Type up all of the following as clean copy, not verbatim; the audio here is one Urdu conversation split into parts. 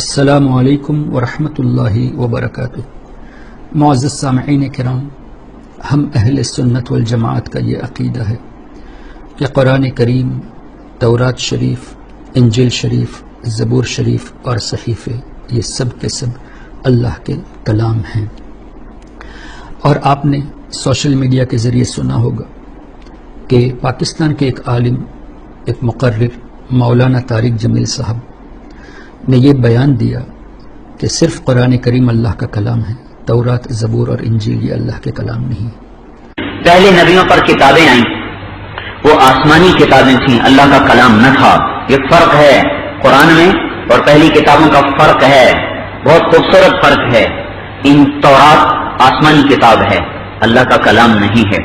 السلام علیکم ورحمۃ اللہ وبرکاتہ۔ معزز سامعین کرام، ہم اہل سنت والجماعت کا یہ عقیدہ ہے کہ قرآن کریم، تورات شریف، انجیل شریف، زبور شریف اور صحیفے یہ سب کے سب اللہ کے کلام ہیں۔ اور آپ نے سوشل میڈیا کے ذریعے سنا ہوگا کہ پاکستان کے ایک عالم، ایک مقرر مولانا طارق جمیل صاحب نے یہ بیان دیا کہ صرف قرآن کریم اللہ کا کلام ہے، تورات، زبور اور انجیل یہ اللہ کے کلام نہیں۔ پہلے نبیوں پر کتابیں آئیں، وہ آسمانی کتابیں تھیں، اللہ کا کلام نہ تھا۔ یہ فرق ہے قرآن میں اور پہلی کتابوں کا فرق ہے، بہت خوبصورت فرق ہے۔ ان تورات آسمانی کتاب ہے، اللہ کا کلام نہیں ہے۔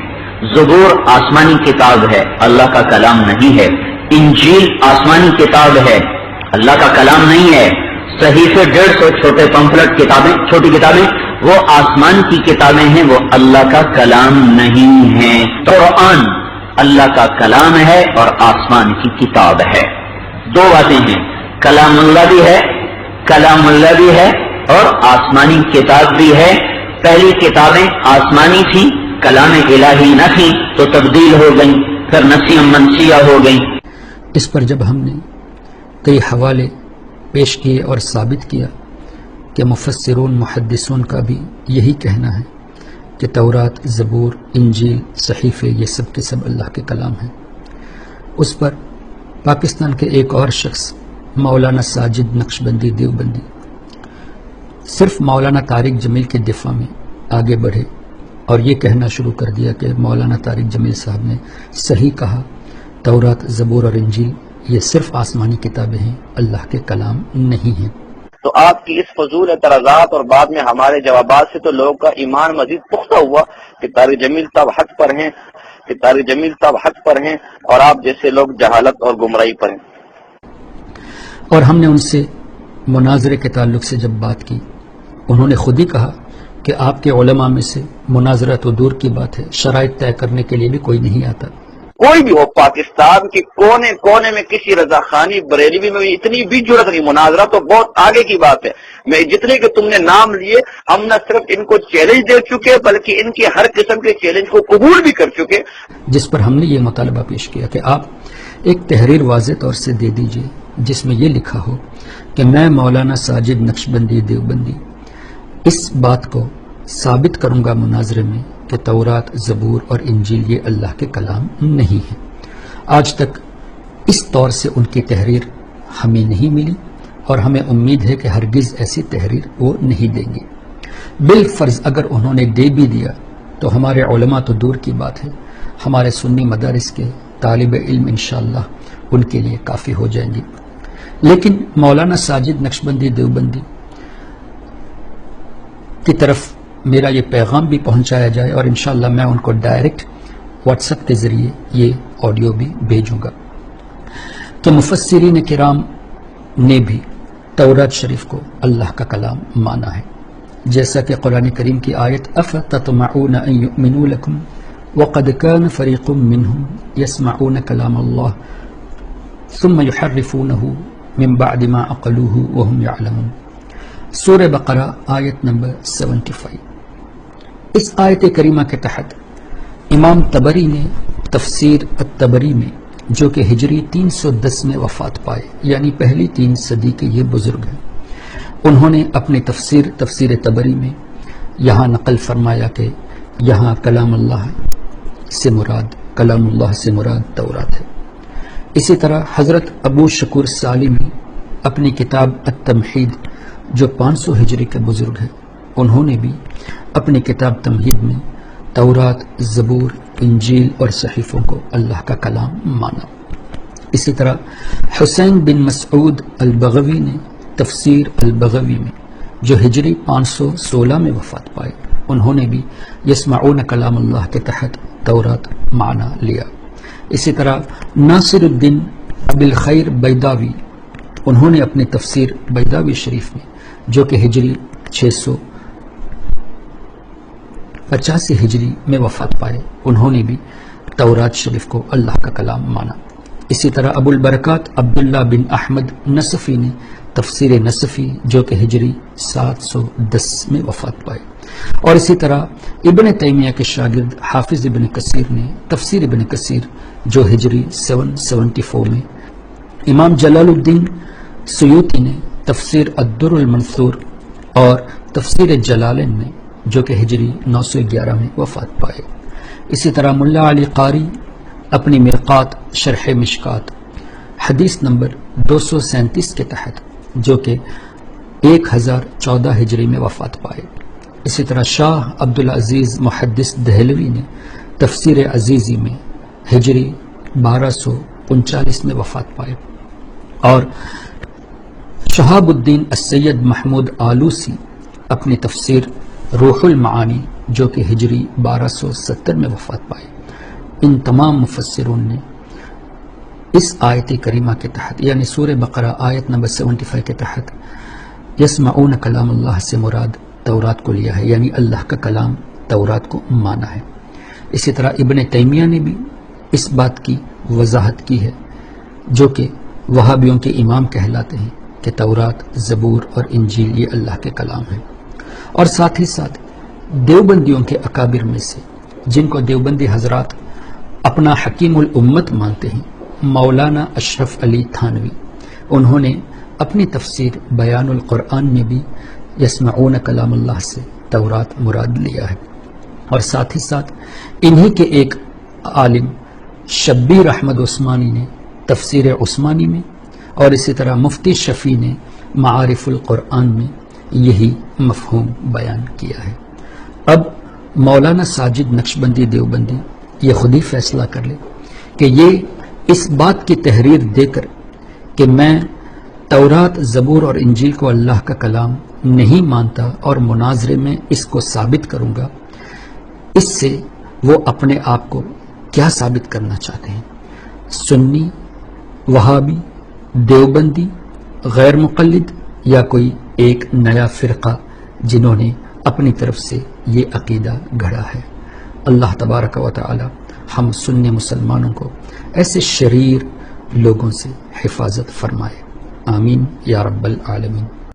زبور آسمانی کتاب ہے، اللہ کا کلام نہیں ہے۔ انجیل آسمانی کتاب ہے، اللہ کا کلام نہیں ہے۔ صحیفے 150 چھوٹے پمفلٹ کتابیں، چھوٹی کتابیں، وہ آسمان کی کتابیں ہیں، وہ اللہ کا کلام نہیں ہے۔ قرآن اللہ کا کلام ہے اور آسمان کی کتاب ہے۔ دو باتیں ہیں، کلام اللہ بھی ہے، کلام اللہ بھی ہے اور آسمانی کتاب بھی ہے۔ پہلی کتابیں آسمانی تھی، کلام الہی نہ تھی تو تبدیل ہو گئیں، پھر نسیہ منسیہ ہو گئیں۔ اس پر جب ہم نے کئی حوالے پیش کیے اور ثابت کیا کہ مفسرون، محدثون کا بھی یہی کہنا ہے کہ تورات، زبور، انجیل، صحیفے یہ سب کے سب اللہ کے کلام ہیں، اس پر پاکستان کے ایک اور شخص مولانا ساجد نقشبندی دیوبندی صرف مولانا طارق جمیل کے دفاع میں آگے بڑھے اور یہ کہنا شروع کر دیا کہ مولانا طارق جمیل صاحب نے صحیح کہا، تورات، زبور اور انجیل یہ صرف آسمانی کتابیں ہیں، اللہ کے کلام نہیں ہیں۔ تو آپ کی اس فضول اعتراضات اور بعد میں ہمارے جوابات سے تو لوگوں کا ایمان مزید پختہ ہوا کہ طارق جمیل صاحب حق پر ہیں، کہ طارق جمیل صاحب حق پر ہیں اور آپ جیسے لوگ جہالت اور گمراہی پر ہیں۔ اور ہم نے ان سے مناظرے کے تعلق سے جب بات کی، انہوں نے خود ہی کہا کہ آپ کے علماء میں سے مناظرہ تو دور کی بات ہے، شرائط طے کرنے کے لیے بھی کوئی نہیں آتا۔ کوئی بھی ہو، پاکستان کے کونے کونے میں کسی رضا خانی بریلوی میں اتنی بھی جرت نہیں، مناظرہ تو بہت آگے کی بات ہے۔ میں جتنے کہ تم نے نام لیے، ہم نہ صرف ان کو چیلنج دے چکے بلکہ ان کی ہر قسم کے چیلنج کو قبول بھی کر چکے۔ جس پر ہم نے یہ مطالبہ پیش کیا کہ آپ ایک تحریر واضح طور سے دے دیجئے جس میں یہ لکھا ہو کہ میں مولانا ساجد نقشبندی دیوبندی اس بات کو ثابت کروں گا مناظرے میں کہ تورات، زبور اور انجیل یہ اللہ کے کلام نہیں ہے۔ آج تک اس طور سے ان کی تحریر ہمیں نہیں ملی اور ہمیں امید ہے کہ ہرگز ایسی تحریر وہ نہیں دیں گے۔ بالفرض اگر انہوں نے دے بھی دیا تو ہمارے علماء تو دور کی بات ہے، ہمارے سنی مدارس کے طالب علم انشاءاللہ ان کے لیے کافی ہو جائیں گے۔ لیکن مولانا ساجد نقشبندی دیوبندی کی طرف میرا یہ پیغام بھی پہنچایا جائے اور انشاءاللہ میں ان کو ڈائریکٹ واٹس ایپ کے ذریعے یہ آڈیو بھی بھیجوں گا کہ مفسرین کرام نے بھی تورات شریف کو اللہ کا کلام مانا ہے، جیسا کہ قرآن کریم کی آیت افتطمعون ان یؤمنوا لکم وقد کان فریق منہم یسمعون کلام اللہ ثم یحرفونہ من بعد ما عقلوہ وہم یعلمون۔ سورہ بقرہ آیت نمبر 75۔ اس آیت کریمہ کے تحت امام طبری نے تفسیر الطبری میں، جو کہ ہجری 310 میں وفات پائے، یعنی پہلی 3 صدی کے یہ بزرگ ہیں، انہوں نے اپنی تفسیر طبری میں یہاں نقل فرمایا کہ یہاں کلام اللہ سے مراد تورات ہے۔ اسی طرح حضرت ابو شکور سالمی اپنی کتاب التمہید جو 500 ہجری کے بزرگ ہیں، انہوں نے بھی اپنی کتاب تمہید میں تورات، زبور، انجیل اور صحیفوں کو اللہ کا کلام مانا۔ اسی طرح حسین بن مسعود البغوی نے تفسیر البغوی میں جو ہجری 516 میں وفات پائے، انہوں نے بھی یسمعون کلام اللہ کے تحت تورات مانا لیا۔ اسی طرح ناصر الدین ابی الخیر بیداوی، انہوں نے اپنی تفسیر بیداوی شریف میں جو کہ ہجری 685 ہجری میں وفات پائے، انہوں نے بھی تورات شریف کو اللہ کا کلام مانا۔ اسی طرح ابو البرکات عبداللہ بن احمد نصفی نے تفسیر نصفی جو کہ ہجری 710 میں وفات پائے، اور اسی طرح ابن تیمیہ کے شاگرد حافظ ابن کثیر نے تفسیر ابن کثیر جو ہجری 774 میں، امام جلال الدین سیوطی نے تفسیر الدر المنثور اور تفسیر جلالین میں جو کہ ہجری 911 میں وفات پائے۔ اسی طرح ملا علی قاری اپنی مرقات شرح مشکات حدیث نمبر 237 کے تحت جو کہ 1014 ہجری میں وفات پائے۔ اسی طرح شاہ عبدالعزیز محدث دہلوی نے تفسیر عزیزی میں ہجری 1239 میں وفات پائے، اور شہاب الدین السید محمود آلوسی اپنی تفسیر روح المعانی جو کہ ہجری 1270 میں وفات پائے۔ ان تمام مفسرون نے اس آیت کریمہ کے تحت یعنی سورہ بقرہ آیت نمبر 75 کے تحت یسمعون کلام اللہ سے مراد تورات کو لیا ہے، یعنی اللہ کا کلام تورات کو مانا ہے۔ اسی طرح ابن تیمیہ نے بھی اس بات کی وضاحت کی ہے جو کہ وہابیوں کے امام کہلاتے ہیں کہ تورات، زبور اور انجیل یہ اللہ کے کلام ہیں، اور ساتھ ہی ساتھ دیوبندیوں کے اکابر میں سے جن کو دیوبندی حضرات اپنا حکیم الامت مانتے ہیں، مولانا اشرف علی تھانوی، انہوں نے اپنی تفسیر بیان القرآن میں بھی یسمعون کلام اللہ سے تورات مراد لیا ہے، اور ساتھ ہی ساتھ انہی کے ایک عالم شبیر احمد عثمانی نے تفسیر عثمانی میں، اور اسی طرح مفتی شفیع نے معارف القرآن میں یہی مفہوم بیان کیا ہے۔ اب مولانا ساجد نقشبندی دیوبندی یہ خود ہی فیصلہ کر لے کہ یہ اس بات کی تحریر دے کر کہ میں تورات، زبور اور انجیل کو اللہ کا کلام نہیں مانتا اور مناظرے میں اس کو ثابت کروں گا، اس سے وہ اپنے آپ کو کیا ثابت کرنا چاہتے ہیں؟ سنی، وہابی، دیوبندی، غیر مقلد، یا کوئی ایک نیا فرقہ جنہوں نے اپنی طرف سے یہ عقیدہ گھڑا ہے؟ اللہ تبارک و تعالی ہم سنی مسلمانوں کو ایسے شریر لوگوں سے حفاظت فرمائے، آمین یا رب العالمین۔